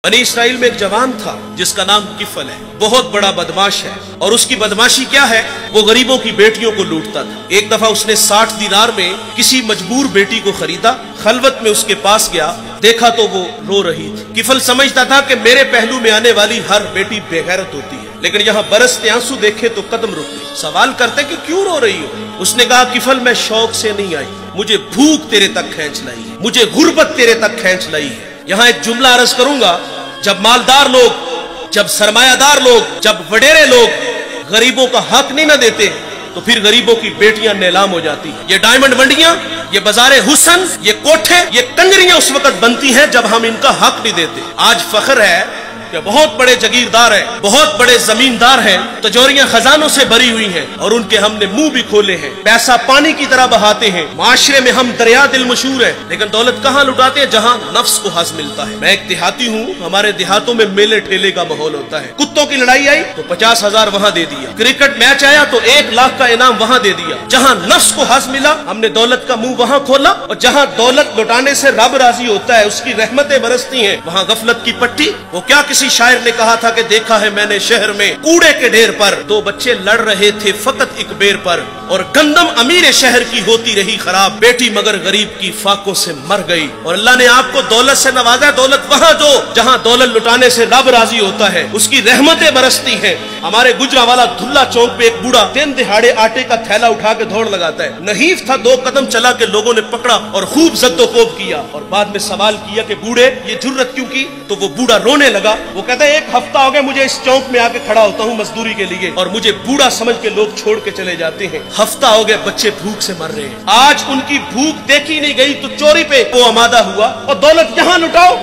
बनी इसराइल में एक जवान था जिसका नाम किफल है। बहुत बड़ा बदमाश है और उसकी बदमाशी क्या है, वो गरीबों की बेटियों को लूटता था। एक दफा उसने 60 दिनार में किसी मजबूर बेटी को खरीदा। खलवत में उसके पास गया, देखा तो वो रो रही थी। किफल समझता था कि मेरे पहलू में आने वाली हर बेटी बेगैरत होती है, लेकिन यहाँ बरसते आंसू देखे तो कदम रुक गए। सवाल करते कि क्यों रो रही हो? उसने कहा, किफल मैं शौक से नहीं आई, मुझे भूख तेरे तक खींच लाई है, मुझे गुर्बत तेरे तक खींच लाई है। यहाँ एक जुमला अर्ज करूंगा, जब मालदार लोग, जब सरमायादार लोग, जब वडेरे लोग गरीबों का हक नहीं ना देते तो फिर गरीबों की बेटियां नीलाम हो जाती हैं। ये डायमंड मंडियां, ये बाजारे हुसन, ये कोठे, ये कंजरियां उस वक्त बनती हैं जब हम इनका हक नहीं देते। आज फख्र है कि बहुत बड़े जगीरदार हैं, बहुत बड़े जमींदार हैं, तिजोरियां खजानों से भरी हुई हैं और उनके हमने मुंह भी खोले हैं। पैसा पानी की तरह बहाते हैं। माशरे में हम दरिया दिल मशहूर है, लेकिन दौलत कहाँ लुटाते हैं? जहाँ नफ्स को हज मिलता है। मैं एक देहाती हूँ, हमारे देहातों में मेले ठेले का माहौल होता है। कुत्तों की लड़ाई आई तो 50,000 वहाँ दे दिया, क्रिकेट मैच आया तो 1 लाख का इनाम वहाँ दे दिया। जहाँ नफ्स को हज मिला हमने दौलत का मुंह वहाँ खोला, और जहाँ दौलत लुटाने से रब राजी होता है, उसकी रहमतें बरसती हैं, वहाँ गफलत की पट्टी। वो क्या किसी शायर ने कहा था कि देखा है मैंने शहर में कूड़े के ढेर पर 2 बच्चे लड़ रहे थे फकत एक बेर पर, और गंदम अमीर शहर की होती रही खराब, बेटी मगर गरीब की फाकों से मर गई। और अल्लाह ने आपको दौलत से नवाजा। दौलत वहाँ जो जहाँ दौलत लुटाने से रब राजी होता है, उसकी रहमतें बरसती हैं। हमारे गुजरावाला धुल्ला चौक पे एक बूढ़ा दिन दिहाड़े आटे का थैला उठा के दौड़ लगाता है। नहीफ था, 2 कदम चला के लोगों ने पकड़ा और खूब जद्दोकोब किया, और बाद में सवाल किया कि बूढ़े ये जुर्रत क्यों की? तो वो बूढ़ा रोने लगा। वो कहता है 1 हफ्ता हो गया मुझे इस चौक में आके खड़ा होता हूँ मजदूरी के लिए, और मुझे बूढ़ा समझ के लोग छोड़ के चले जाते हैं। हफ्ता हो गया बच्चे भूख से मर रहे हैं। आज उनकी भूख देखी नहीं गई तो चोरी पे वो आमादा हुआ, और दौलत यहाँ लुटाओ।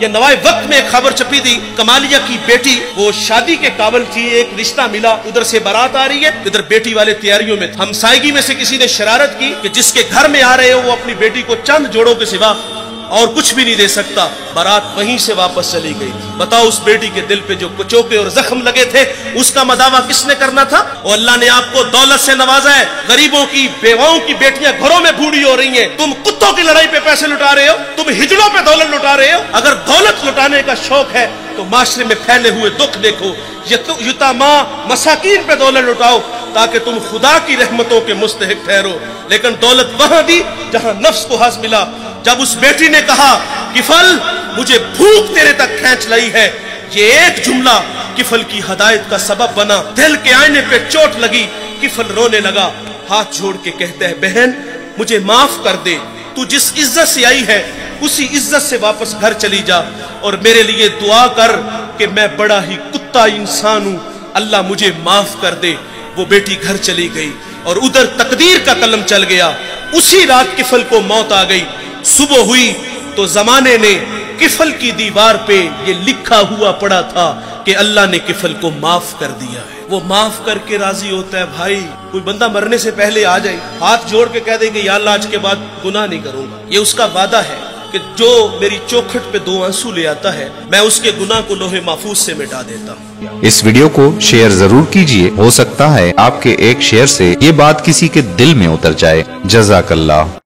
ये नवाए वक्त में एक खबर छपी थी, कमालिया की बेटी वो शादी के काबिल थी, एक रिश्ता मिला, उधर से बारात आ रही है, इधर बेटी वाले तैयारियों में। हमसायगी में से किसी ने शरारत की कि जिसके घर में आ रहे हो वो अपनी बेटी को चंद जोड़ों के सिवा और कुछ भी नहीं दे सकता। बारात वहीं से वापस चली गई थी। बताओ उस बेटी के दिल पे जो कुचोके और जख्म लगे थे, उसका मदावा किसने करना था? और अल्लाह ने आपको दौलत से नवाजा है। गरीबों की बेवाओं की बेटियां घरों में बूढ़ी हो रही हैं, तुम कुत्तों की लड़ाई पे पैसे लुटा रहे हो, तुम हिजड़ों पे दौलत लुटा रहे हो। अगर दौलत लुटाने का शौक है तो माशरे में फैले हुए दुख देखो, युतामा मसाकीन पे दौलत लुटाओ ताकि तुम खुदा की रहमतों के मुस्तहिक ठहरो। लेकिन दौलत वहां दी जहां नफ्स को हज मिला। जब उस बेटी ने कहा, किफल मुझे भूख तेरे तक खींच लाई है, ये एक जुमला किफल की हदायत का सबब बना। दिल के आईने पे चोट लगी, किफल रोने लगा, हाथ जोड़ के कहता है, बहन मुझे माफ कर दे, तू जिस इज्जत से आई है उसी इज्जत से वापस घर चली जा, और मेरे लिए दुआ कर कि मैं बड़ा ही कुत्ता इंसान हूं, अल्लाह मुझे माफ कर दे। वो बेटी घर चली गई और उधर तकदीर का कलम चल गया। उसी रात किफल को मौत आ गई। सुबह हुई तो जमाने ने किफल की दीवार पे ये लिखा हुआ पड़ा था कि अल्लाह ने किफल को माफ कर दिया है। वो माफ करके राजी होता है। भाई कोई बंदा मरने से पहले आ जाए, हाथ जोड़ के कह दे कि या अल्लाह आज के बाद गुनाह नहीं करूंगा, ये उसका वादा है कि जो मेरी चौखट पे 2 आंसू ले आता है मैं उसके गुनाह को लोहे महफूज से मिटा देता हूँ। इस वीडियो को शेयर जरूर कीजिए, हो सकता है आपके एक शेयर से ये बात किसी के दिल में उतर जाए। जज़ाकल्लाह।